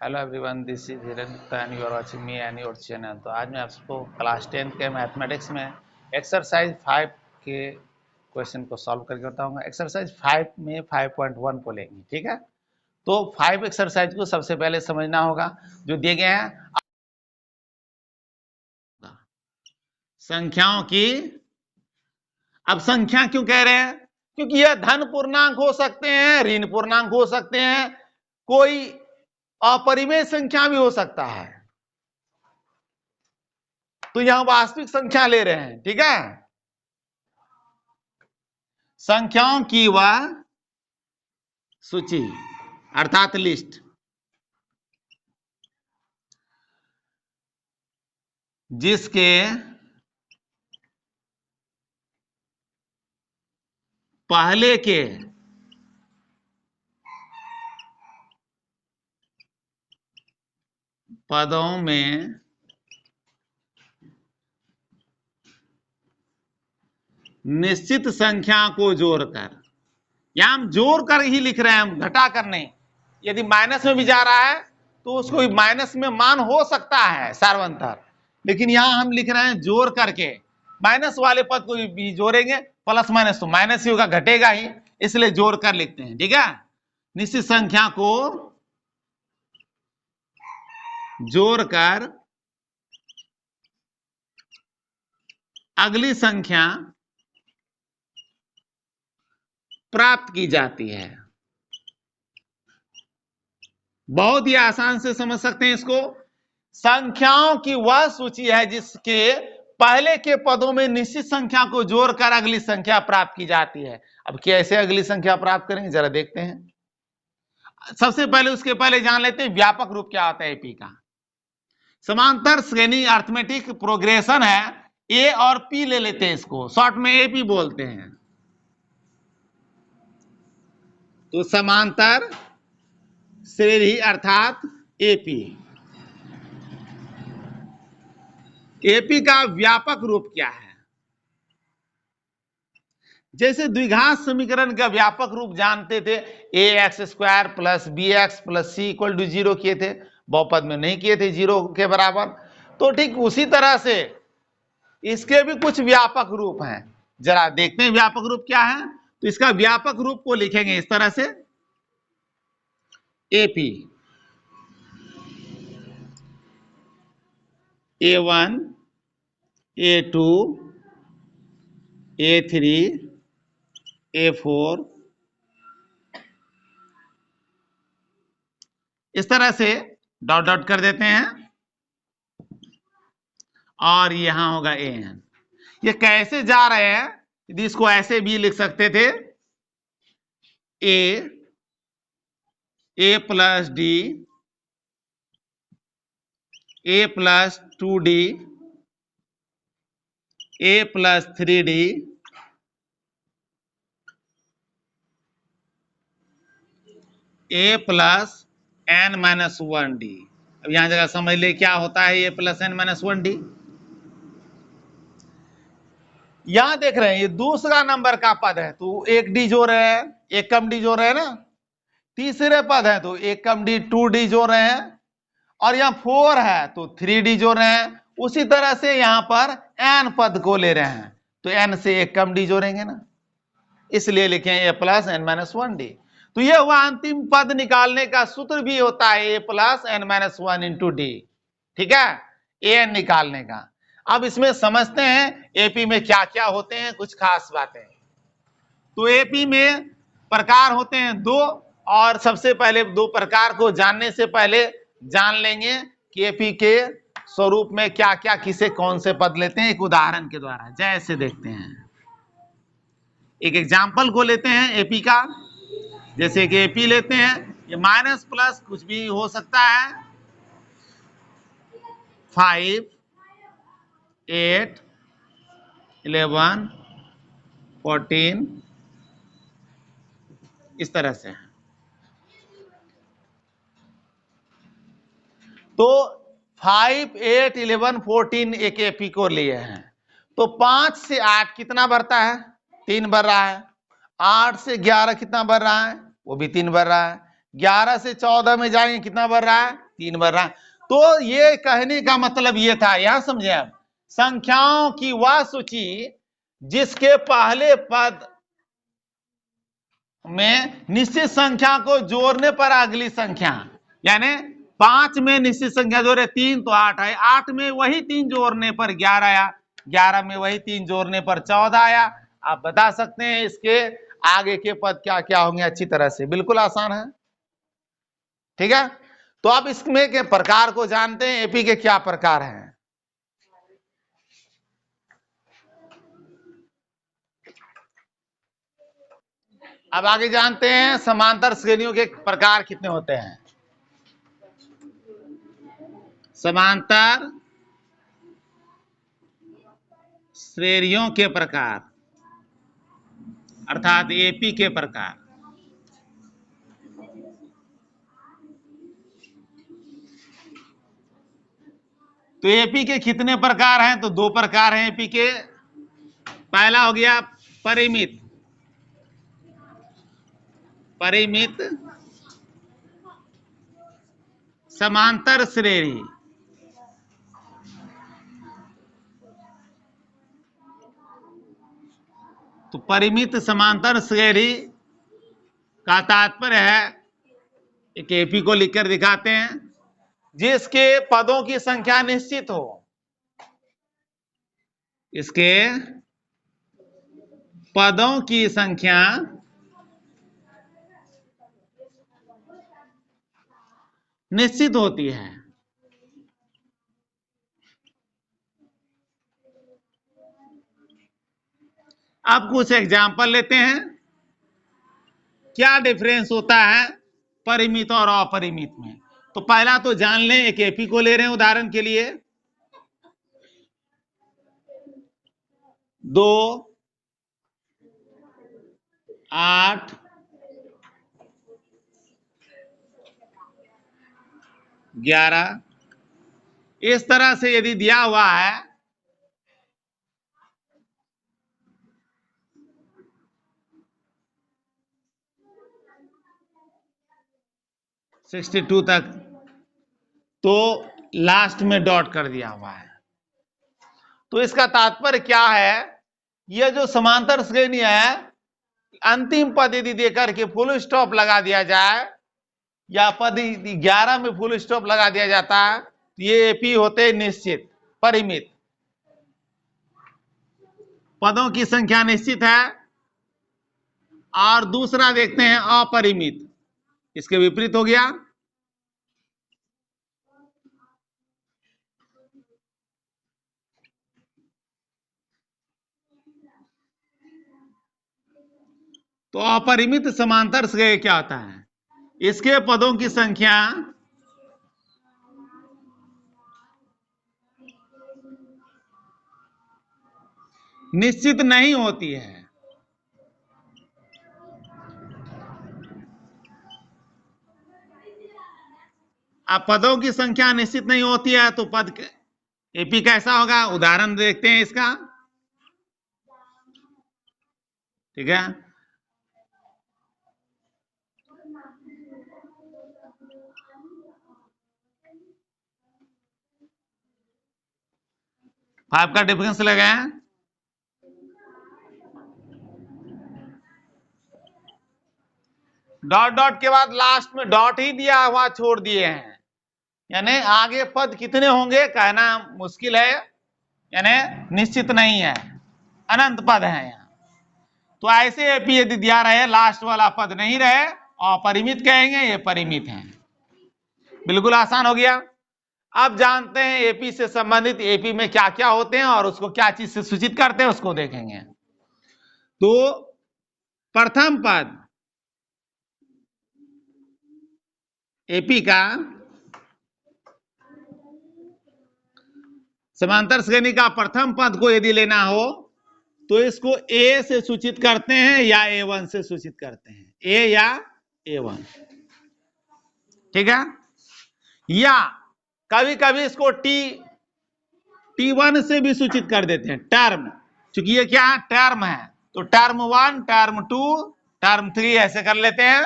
Hello everyone, this is Hiren Gupta and you are watching me and your channel. तो आज मैं आपको क्लास 10 के मैथमेटिक्स में एक्सरसाइज 5 के क्वेश्चन को सॉल्व करके बताऊंगा। एक्सरसाइज 5 में 5.1 को लेंगे, ठीक है। तो 5 एक्सरसाइज को सबसे पहले समझना होगा। जो दिए गए हैं संख्याओं की, अब संख्या क्यों कह रहे हैं? क्योंकि यह धन पूर्णांक हो सकते हैं, ऋण पूर्णांक हो सकते हैं, कोई अपरिमेय संख्या भी हो सकता है। तो यहां वास्तविक संख्या ले रहे हैं, ठीक है। संख्याओं की वह सूची अर्थात लिस्ट जिसके पहले के पदों में निश्चित संख्या को जोड़कर, यहां हम जोड़कर ही लिख रहे हैं, हम घटा कर नहीं। यदि माइनस में भी जा रहा है तो उसको माइनस में मान हो सकता है सार्वंतर, लेकिन यहां हम लिख रहे हैं जोड़ करके। माइनस वाले पद को भी जोड़ेंगे, प्लस माइनस तो माइनस ही होगा, घटेगा ही, इसलिए जोड़ कर लिखते हैं, ठीक है। निश्चित संख्या को जोड़कर अगली संख्या प्राप्त की जाती है। बहुत ही आसान से समझ सकते हैं इसको। संख्याओं की वह सूची है जिसके पहले के पदों में निश्चित संख्या को जोड़कर अगली संख्या प्राप्त की जाती है। अब कैसे अगली संख्या प्राप्त करेंगे जरा देखते हैं। सबसे पहले उसके पहले जान लेते हैं व्यापक रूप क्या होता है एपी का। समांतर श्रेणी अर्थमेटिक प्रोग्रेशन है, ए और पी ले लेते हैं, इसको शॉर्ट में एपी बोलते हैं। तो समांतर श्रेणी अर्थात एपी। एपी का व्यापक रूप क्या है? जैसे द्विघात समीकरण का व्यापक रूप जानते थे, a x square plus b x plus c equal to 0 किए थे, बहुपद में नहीं किए थे 0 के बराबर। तो ठीक उसी तरह से इसके भी कुछ व्यापक रूप हैं। जरा देखते हैं व्यापक रूप क्या है। तो इसका व्यापक रूप को लिखेंगे इस तरह से, AP A1 A2 A3 A4, इस तरह से डॉट डॉट कर देते हैं, और यहां होगा an। ये कैसे जा रहे हैं? यदि इसको ऐसे भी लिख सकते थे, a plus D, a plus 2d, a plus 3d, a plus n minus 1d। अब यहां जगह समझ ले क्या होता है a plus n minus 1d। यहां देख रहे हैं ये दूसरा नंबर का पद है, तो एक डी जोड़ रहे हैं, एक कम डी जोड़ रहे हैं ना। तीसरे पद है तो एक कम डी 2d जोड़ रहे हैं, और यहाँ 4 है तो 3d जोड़ रहे हैं। उसी तरह से यहां पर n पद को ले रहे हैं, तो n से एक कम डी जोड़ेंगे ना, इसलिए लिखे a plus n minus 1d। तो ये हुआ अंतिम पद निकालने का सूत्र भी होता है a plus n minus 1 into D, ठीक है, an निकालने का। अब इसमें समझते हैं एपी में क्या क्या होते हैं, कुछ खास बातें। तो एपी में प्रकार होते हैं दो, और सबसे पहले दो प्रकार को जानने से पहले जान लेंगे कि एपी के स्वरूप में क्या क्या किसे कौन से पद लेते हैं, एक उदाहरण के द्वारा। जैसे देखते हैं, एक एग्जाम्पल को लेते हैं एपी का। जैसे कि एपी लेते हैं, ये माइनस प्लस कुछ भी हो सकता है, 5 8 11 14, इस तरह से। तो 5 8 11 14 एक एपी को लिए हैं। तो 5 से 8 कितना बढ़ता है? 3 बढ़ रहा है। 8 से 11 कितना बढ़ रहा है? वो भी 3 बढ़ रहा है। 11 से 14 में जाएंगे कितना बढ़ रहा है? 3 बढ़ रहा है। तो ये कहने का मतलब ये था, यहां समझे आप, संख्याओं की वह सूची जिसके पहले पद में निश्चित संख्या को जोड़ने पर अगली संख्या, यानी 5 में निश्चित संख्या जोड़े 3 तो 8 आए, 8 में वही 3 जोड़ने पर 11 आया, 11 में वही 3 जोड़ने पर 14 आया। आप बता सकते हैं इसके आगे के पद क्या क्या होंगे अच्छी तरह से, बिल्कुल आसान है। ठीक है, तो आप इसमें के प्रकार को जानते हैं, एपी के क्या प्रकार हैं। अब आगे जानते हैं समांतर श्रेणियों के प्रकार कितने होते हैं। समांतर श्रेणियों के प्रकार अर्थात एपी के प्रकार। तो एपी के कितने प्रकार हैं, तो 2 प्रकार हैं एपी के। पहला हो गया परिमित, परिमित समांतर श्रेणी। तो परिमित समांतर श्रेणी का तात्पर्य है, एक एपी को लिखकर दिखाते हैं, जिसके पदों की संख्या निश्चित हो, इसके पदों की संख्या निश्चित होती है। अब कुछ एग्जाम्पल लेते हैं, क्या डिफरेंस होता है परिमित और अपरिमित में। तो पहला तो जान लें, एक एपी को ले रहे हैं उदाहरण के लिए, 2, 8, 11, इस तरह से यदि दिया हुआ है, सिक्सटी 62 तक, तो लास्ट में डॉट कर दिया हुआ है। तो इसका तात्पर्य क्या है, यह जो समांतर श्रेणी है, अंतिम पद यदि देकर के फुल स्टॉप लगा दिया जाए, या पद 11 में फुल स्टॉप लगा दिया जाता है, तो ये एपी होते निश्चित। परिमित, पदों की संख्या निश्चित है। और दूसरा देखते हैं अपरिमित, इसके विपरीत हो गया। तो अपरिमित समांतर श्रेणी क्या होता है, इसके पदों की संख्या निश्चित नहीं होती है। अब पदों की संख्या निश्चित नहीं होती है, तो पद एपी कैसा होगा, उदाहरण देखते हैं इसका। ठीक है, फाइव का डिफरेंस लगाए, डॉट डॉट के बाद लास्ट में डॉट ही दिया हुआ छोड़ दिए हैं, यानी आगे पद कितने होंगे कहना मुश्किल है, यानी निश्चित नहीं है, अनंत पद है यहाँ। तो ऐसे एपी यदि दिया रहे, लास्ट वाला पद नहीं रहे, अपरिमित कहेंगे, ये परिमित है। बिल्कुल आसान हो गया। अब जानते हैं एपी से संबंधित एपी में क्या क्या होते हैं और उसको क्या चीज से सूचित करते हैं, उसको देखेंगे। तो प्रथम पद एपी का, समांतर श्रेणी का प्रथम पद को यदि लेना हो, तो इसको ए से सूचित करते हैं या A1 से सूचित करते हैं, ए या A1। ठीक है, या कभी कभी इसको T1 से भी सूचित कर देते हैं, टर्म, क्योंकि ये क्या है, टर्म है, तो टर्म 1, टर्म 2, टर्म 3 ऐसे कर लेते हैं।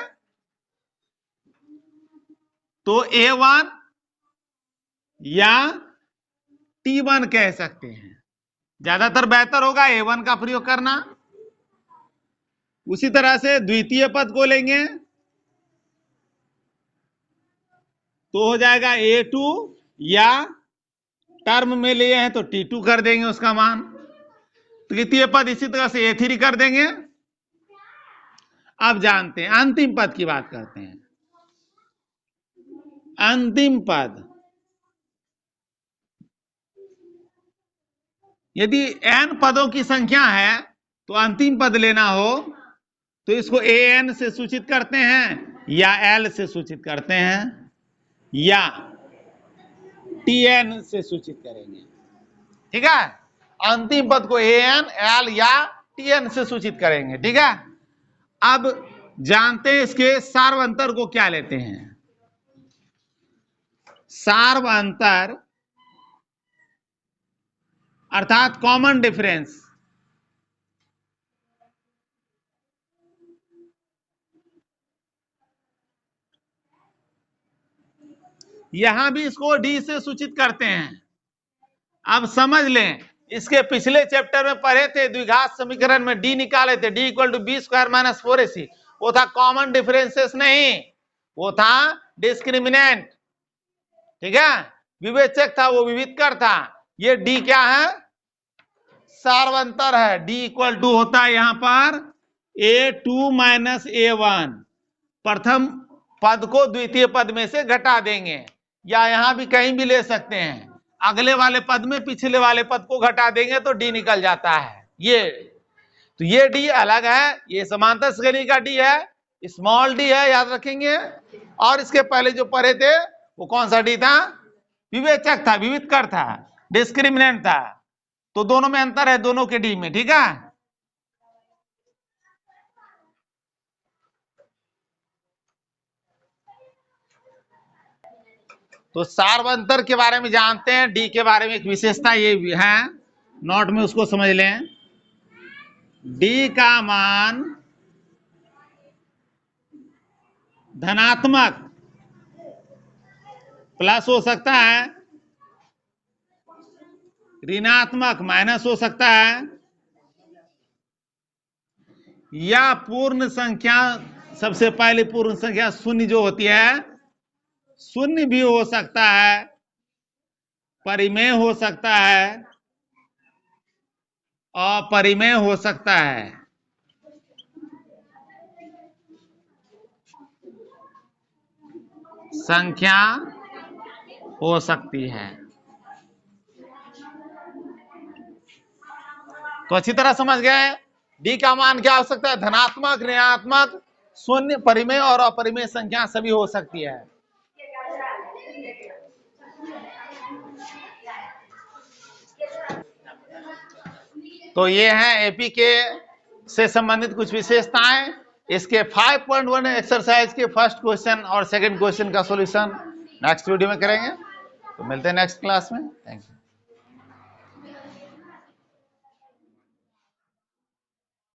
तो A1 या T1 कह सकते हैं। ज्यादातर बेहतर होगा A1 का प्रयोग करना। उसी तरह से द्वितीय पद को लेंगे तो हो जाएगा A2, या टर्म में लिए हैं तो T2 कर देंगे उसका मान। तृतीय पद इसी तरह से A3 कर देंगे। अब जानते हैं अंतिम पद की बात करते हैं। अंतिम पद, यदि n पदों की संख्या है तो अंतिम पद लेना हो तो इसको an से सूचित करते हैं या l से सूचित करते हैं या tn से सूचित करेंगे। ठीक है, अंतिम पद को an, l या tn से सूचित करेंगे। ठीक है, अब जानते हैं इसके सार्वंतर को क्या लेते हैं। सार्वंतर अर्थात कॉमन डिफरेंस। यहां भी इसको डी से सूचित करते हैं। अब समझ लें, इसके पिछले चैप्टर में पढ़े थे, द्विघात समीकरण में डी निकाले थे, D equal to B square minus 4ac। वो था कॉमन डिफरेंसेस नहीं, वो था डिस्क्रिमिनेंट। ठीक है, विवेचक था, वो विविधकर था। ये डी क्या है? सार्वंतर है। डी इक्वल टू होता है यहां पर A2 माइनस A1। प्रथम पद को द्वितीय पद में से घटा देंगे, या यहां भी कहीं भी ले सकते हैं। अगले वाले पद में पिछले वाले पद को घटा देंगे तो डी निकल जाता है। तो ये डी अलग है, ये समांतर श्रेणी का डी है, स्मॉल डी है, याद रखेंगे। और इसके पहले जो पढ़े थे वो कौन सा डी था? विवेचक था, विविधकर था, डिस्क्रिमिनेंट था। तो दोनों में अंतर है, दोनों के डी में। ठीक है, तो सार्वंतर के बारे में जानते हैं। डी के बारे में एक विशेषता ये भी है, नोट में उसको समझ लें। डी का मान धनात्मक प्लस हो सकता है, ऋणात्मक माइनस हो सकता है, या पूर्ण संख्या, सबसे पहले पूर्ण संख्या शून्य जो होती है, शून्य भी हो सकता है, परिमेय हो सकता है, अपरिमेय हो सकता है। संख्या हो सकती है। तो अच्छी तरह समझ गए डी का मान क्या हो सकता है? धनात्मक, ऋणात्मक, शून्य, परिमेय और अपरिमेय संख्या सभी हो सकती है। तो ये हैं एपी के से संबंधित कुछ विशेषताएं। इसके 5.1 एक्सरसाइज के फर्स्ट क्वेश्चन और सेकंड क्वेश्चन का सॉल्यूशन नेक्स्ट वीडियो में करेंगे। तो मिलते हैं नेक्स्ट क्लास में। Thank you.